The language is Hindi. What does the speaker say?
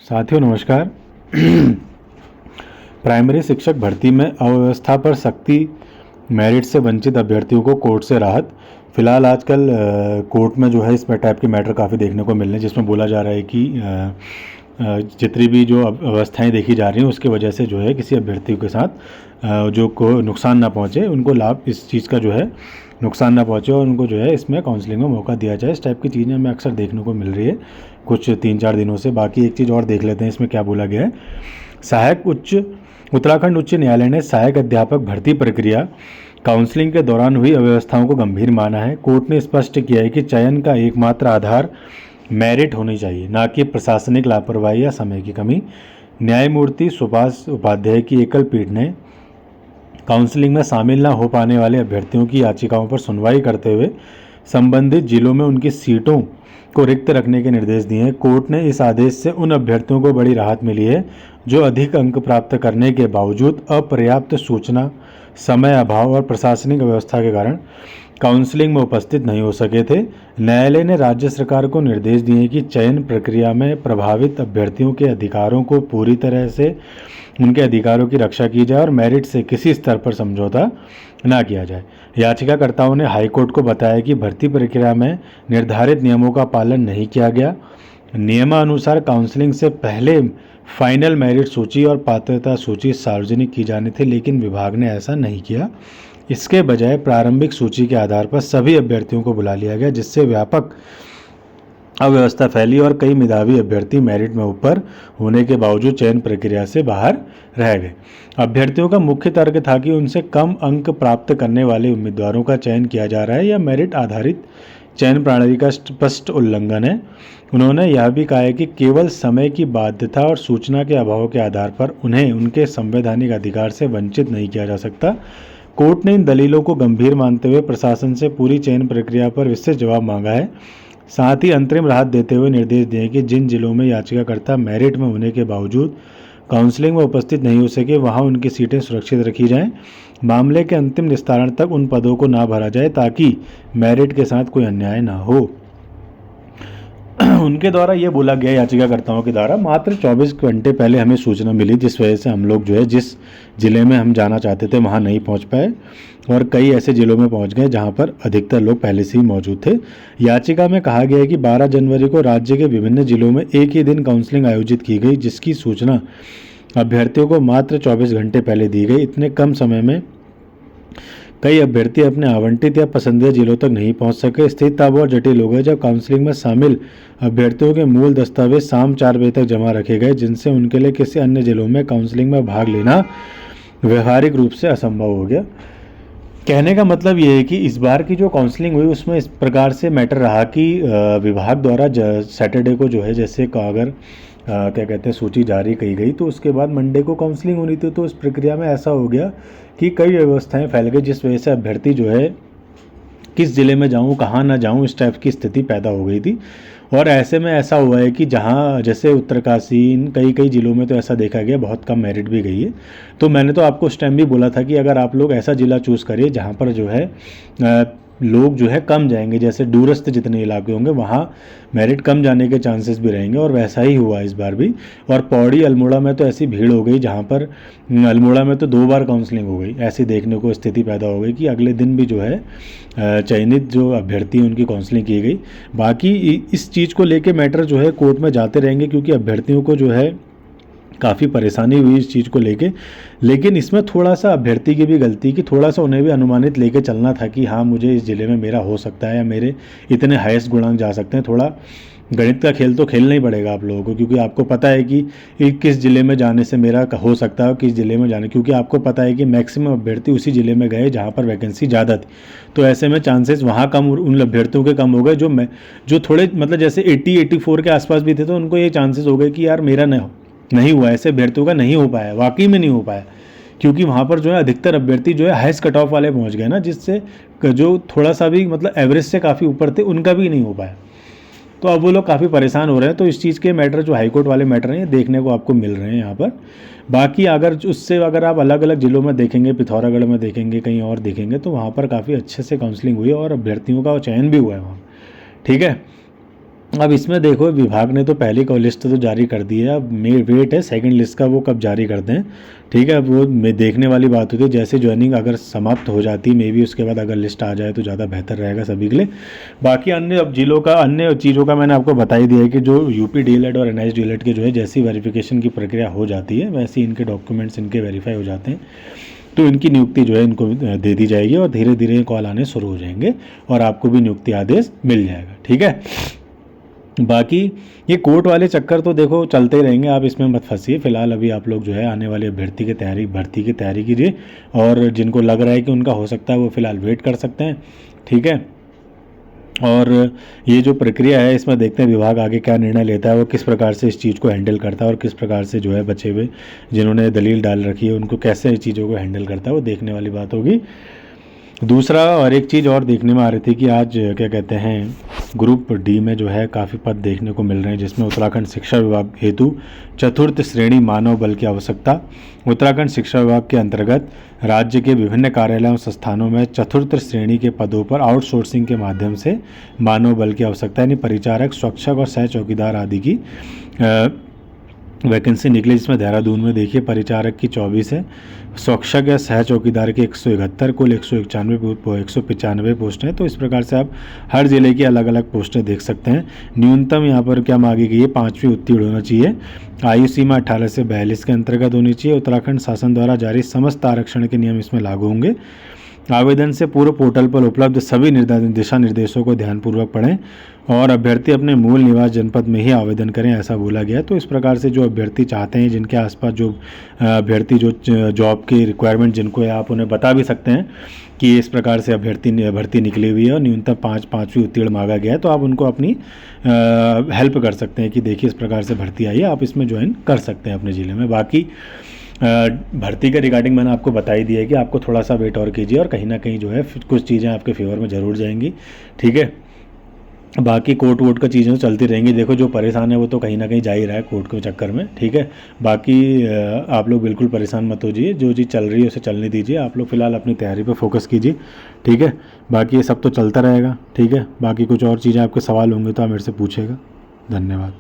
साथियों नमस्कार। प्राइमरी शिक्षक भर्ती में अव्यवस्था पर सख्ती, मेरिट से वंचित अभ्यर्थियों को कोर्ट से राहत। फिलहाल आजकल कोर्ट में जो है इस टाइप के मैटर काफ़ी देखने को मिल रहे हैं, जिसमें बोला जा रहा है कि जितनी भी जो अवस्थाएं देखी जा रही हैं उसकी वजह से जो है किसी अभ्यर्थियों के साथ जो को नुकसान ना पहुंचे, उनको लाभ इस चीज़ का जो है नुकसान ना पहुंचे और उनको जो है इसमें काउंसलिंग में मौका दिया जाए। इस टाइप की चीज़ें हमें अक्सर देखने को मिल रही है कुछ 3-4 दिनों से। बाकी एक चीज़ और देख लेते हैं इसमें क्या बोला गया है। उत्तराखंड उच्च न्यायालय ने सहायक अध्यापक भर्ती प्रक्रिया काउंसलिंग के दौरान हुई अव्यवस्थाओं को गंभीर माना है। कोर्ट ने स्पष्ट किया है कि चयन का एकमात्र आधार मेरिट होनी चाहिए, ना कि प्रशासनिक लापरवाही या समय की कमी। न्यायमूर्ति सुभाष उपाध्याय की एकल पीठ ने काउंसलिंग में शामिल न हो पाने वाले अभ्यर्थियों की याचिकाओं पर सुनवाई करते हुए संबंधित जिलों में उनकी सीटों को रिक्त रखने के निर्देश दिए हैं। कोर्ट ने इस आदेश से उन अभ्यर्थियों को बड़ी राहत मिली है जो अधिक अंक प्राप्त करने के बावजूद अपर्याप्त सूचना, समय अभाव और प्रशासनिक व्यवस्था के कारण काउंसलिंग में उपस्थित नहीं हो सके थे। न्यायालय ने राज्य सरकार को निर्देश दिए कि चयन प्रक्रिया में प्रभावित अभ्यर्थियों के अधिकारों को पूरी तरह से उनके अधिकारों की रक्षा की जाए और मेरिट से किसी स्तर पर समझौता ना किया जाए। याचिकाकर्ताओं ने हाईकोर्ट को बताया कि भर्ती प्रक्रिया में निर्धारित नियमों का पालन नहीं किया गया। नियमानुसार काउंसलिंग से पहले फाइनल मेरिट सूची और पात्रता सूची सार्वजनिक की जानी थी, लेकिन विभाग ने ऐसा नहीं किया। इसके बजाय प्रारंभिक सूची के आधार पर सभी अभ्यर्थियों को बुला लिया गया, जिससे व्यापक अव्यवस्था फैली और कई मेधावी अभ्यर्थी मेरिट में ऊपर होने के बावजूद चयन प्रक्रिया से बाहर रह गए। अभ्यर्थियों का मुख्य तर्क था कि उनसे कम अंक प्राप्त करने वाले उम्मीदवारों का चयन किया जा रहा है या मेरिट आधारित चयन प्रणाली का स्पष्ट उल्लंघन है। उन्होंने यह भी कहा है कि केवल समय की बाध्यता और सूचना के अभाव के आधार पर उन्हें उनके संवैधानिक अधिकार से वंचित नहीं किया जा सकता। कोर्ट ने इन दलीलों को गंभीर मानते हुए प्रशासन से पूरी चयन प्रक्रिया पर विस्तृत जवाब मांगा है। साथ ही अंतरिम राहत देते हुए निर्देश दिए कि जिन जिलों में याचिकाकर्ता मेरिट में होने के बावजूद काउंसलिंग में उपस्थित नहीं हो सके, वहां उनकी सीटें सुरक्षित रखी जाएं। मामले के अंतिम निस्तारण तक उन पदों को ना भरा जाए ताकि मेरिट के साथ कोई अन्याय ना हो। उनके द्वारा ये बोला गया, याचिकाकर्ताओं के द्वारा, मात्र 24 घंटे पहले हमें सूचना मिली, जिस वजह से हम लोग जो है जिस ज़िले में हम जाना चाहते थे वहाँ नहीं पहुँच पाए और कई ऐसे ज़िलों में पहुँच गए जहाँ पर अधिकतर लोग पहले से ही मौजूद थे। याचिका में कहा गया है कि 12 जनवरी को राज्य के विभिन्न जिलों में एक ही दिन काउंसलिंग आयोजित की गई, जिसकी सूचना अभ्यर्थियों को मात्र 24 घंटे पहले दी गई। इतने कम समय में कई अभ्यर्थी अपने आवंटित या पसंदीदा जिलों तक नहीं पहुंच सके। स्थिति तब और जटिल हो गई जब काउंसलिंग में शामिल अभ्यर्थियों के मूल दस्तावेज शाम 4 बजे तक जमा रखे गए, जिनसे उनके लिए किसी अन्य जिलों में काउंसलिंग में भाग लेना व्यवहारिक रूप से असंभव हो गया। कहने का मतलब ये है कि इस बार की जो काउंसलिंग हुई उसमें इस प्रकार से मैटर रहा कि विभाग द्वारा सैटरडे को जो है, जैसे अगर क्या कहते हैं सूची जारी की गई तो उसके बाद मंडे को काउंसलिंग होनी थी, तो इस प्रक्रिया में ऐसा हो गया कि कई व्यवस्थाएं फैल गई, जिस वजह से अभ्यर्थी जो है किस ज़िले में जाऊं कहाँ ना जाऊं इस टाइप की स्थिति पैदा हो गई थी। और ऐसे में ऐसा हुआ है कि जहाँ जैसे उत्तरकाशी, कई ज़िलों में तो ऐसा देखा गया बहुत कम मेरिट भी गई है। तो मैंने तो आपको उस टाइम भी बोला था कि अगर आप लोग ऐसा ज़िला चूज़ करिए जहाँ पर जो है लोग जो है कम जाएंगे, जैसे दूरस्थ जितने इलाके होंगे वहाँ मेरिट कम जाने के चांसेस भी रहेंगे, और वैसा ही हुआ इस बार भी। और पौड़ी अल्मोड़ा में तो ऐसी भीड़ हो गई, जहाँ पर अल्मोड़ा में तो 2 बार काउंसलिंग हो गई। ऐसी देखने को स्थिति पैदा हो गई कि अगले दिन भी जो है चयनित जो अभ्यर्थी हैं उनकी काउंसलिंग की गई। बाकी इस चीज़ को लेके मैटर जो है कोर्ट में जाते रहेंगे, क्योंकि अभ्यर्थियों को जो है काफ़ी परेशानी हुई इस चीज़ को लेके। लेकिन इसमें थोड़ा सा अभ्यर्थी की भी गलती कि थोड़ा सा उन्हें भी अनुमानित लेके चलना था कि हाँ मुझे इस ज़िले में मेरा हो सकता है या मेरे इतने हाईएस्ट गुणांक जा सकते हैं। थोड़ा गणित का खेल तो खेलना ही पड़ेगा आप लोगों को, क्योंकि आपको पता है कि किस ज़िले में जाने से मेरा हो सकता है, किस ज़िले में जाने, क्योंकि आपको पता है कि मैक्सिमम अभ्यर्थी उसी ज़िले में गए जहाँ पर वैकेंसी ज़्यादा थी। तो ऐसे में चांसेस वहाँ कम, उन अभ्यर्थियों के कम हो गए जो थोड़े मतलब जैसे 80-84 के आसपास भी थे, तो उनको ये चांसेस हो गए कि यार मेरा नहीं हुआ। ऐसे अभ्यर्थियों का नहीं हो पाया, वाकई में नहीं हो पाया, क्योंकि वहाँ पर जो है अधिकतर अभ्यर्थी जो है हाईएस्ट कट ऑफ वाले पहुँच गए ना, जिससे जो थोड़ा सा भी मतलब एवरेज से काफ़ी ऊपर थे उनका भी नहीं हो पाया। तो अब वो लोग काफ़ी परेशान हो रहे हैं। तो इस चीज़ के मैटर जो हाईकोर्ट वाले मैटर हैं ये देखने को आपको मिल रहे हैं यहाँ पर। बाकी अगर आप अलग अलग ज़िलों में देखेंगे, पिथौरागढ़ में देखेंगे, कहीं और देखेंगे, तो वहाँ पर काफ़ी अच्छे से काउंसलिंग हुई और अभ्यर्थियों का चयन भी हुआ है वहाँ। ठीक है, अब इसमें देखो विभाग ने तो पहली का लिस्ट तो जारी कर दी है, अब वेट है सेकंड लिस्ट का, वो कब जारी करते हैं। ठीक है, अब वो देखने वाली बात होती है, जैसे ज्वाइनिंग अगर समाप्त हो जाती मे भी उसके बाद अगर लिस्ट आ जाए तो ज़्यादा बेहतर रहेगा सभी के लिए। बाकी अन्य अब जिलों का अन्य चीज़ों का मैंने आपको बता ही दिया है कि जो यूपी डीएलएड और एनआईएस डीएलएड के जो है जैसी वेरिफिकेशन की प्रक्रिया हो जाती है वैसे इनके डॉक्यूमेंट्स इनके वेरीफाई हो जाते हैं तो इनकी नियुक्ति जो है इनको दे दी जाएगी और धीरे धीरे कॉल आने शुरू हो जाएंगे और आपको भी नियुक्ति आदेश मिल जाएगा। ठीक है, बाकी ये कोर्ट वाले चक्कर तो देखो चलते ही रहेंगे, आप इसमें मत फंसिए। फिलहाल अभी आप लोग जो है आने वाले भर्ती की तैयारी कीजिए और जिनको लग रहा है कि उनका हो सकता है वो फिलहाल वेट कर सकते हैं। ठीक है, और ये जो प्रक्रिया है इसमें देखते हैं विभाग आगे क्या निर्णय लेता है, वो किस प्रकार से इस चीज़ को हैंडल करता है और किस प्रकार से जो है बचे हुए जिन्होंने दलील डाल रखी है उनको कैसे इस चीज़ों को हैंडल करता है, वो देखने वाली बात होगी। दूसरा और एक चीज़ और देखने में आ रही थी कि आज क्या कहते हैं ग्रुप डी में जो है काफ़ी पद देखने को मिल रहे हैं जिसमें उत्तराखंड शिक्षा विभाग हेतु चतुर्थ श्रेणी मानव बल की आवश्यकता। उत्तराखंड शिक्षा विभाग के अंतर्गत राज्य के विभिन्न कार्यालयों संस्थानों में चतुर्थ श्रेणी के पदों पर आउटसोर्सिंग के माध्यम से मानव बल की आवश्यकता यानी परिचारक, स्वच्छक और सह चौकीदार आदि की वैकेंसी निकली, जिसमें देहरादून में देखिए परिचारक की 24 है, स्वच्छक या सह चौकीदार की 171, कुल 195 पोस्ट हैं। तो इस प्रकार से आप हर जिले की अलग अलग पोस्टें देख सकते हैं। न्यूनतम यहाँ पर क्या मांगी गई है, 5वीं उत्तीर्ण होना चाहिए, आयु सीमा 18 से 42 के अंतर्गत होनी चाहिए। उत्तराखंड शासन द्वारा जारी समस्त आरक्षण के नियम इसमें लागू होंगे। आवेदन से पूर्व पोर्टल पर उपलब्ध सभी दिशा निर्देशों को ध्यानपूर्वक पढ़ें और अभ्यर्थी अपने मूल निवास जनपद में ही आवेदन करें, ऐसा बोला गया है। तो इस प्रकार से जो अभ्यर्थी चाहते हैं जिनके आसपास जो अभ्यर्थी जो जॉब की रिक्वायरमेंट जिनको है आप उन्हें बता भी सकते हैं कि इस प्रकार से भर्ती निकली हुई है और न्यूनतम 5वीं उत्तीर्ण मांगा गया है, तो आप उनको अपनी हेल्प कर सकते हैं कि देखिए इस प्रकार से भर्ती आई है, आप इसमें ज्वाइन कर सकते हैं अपने ज़िले में। बाकी भर्ती के रिगार्डिंग मैंने आपको बता ही दिया है कि आपको थोड़ा सा वेट और कीजिए और कहीं ना कहीं जो है कुछ चीज़ें आपके फेवर में ज़रूर जाएंगी। ठीक है, बाकी कोर्ट वोट का चीज़ें तो चलती रहेंगी, देखो जो परेशान है वो तो कहीं ना कहीं जा ही रहा है कोर्ट के चक्कर में। ठीक है, बाकी आप लोग बिल्कुल परेशान मत होइए, जो चीज़ चल रही है उसे चलने दीजिए, आप लोग फिलहाल अपनी तैयारी पर फोकस कीजिए। ठीक है, बाकी ये सब तो चलता रहेगा। ठीक है, बाकी कुछ और चीज़ें आपके सवाल होंगे तो आप मेरे से पूछेगा। धन्यवाद।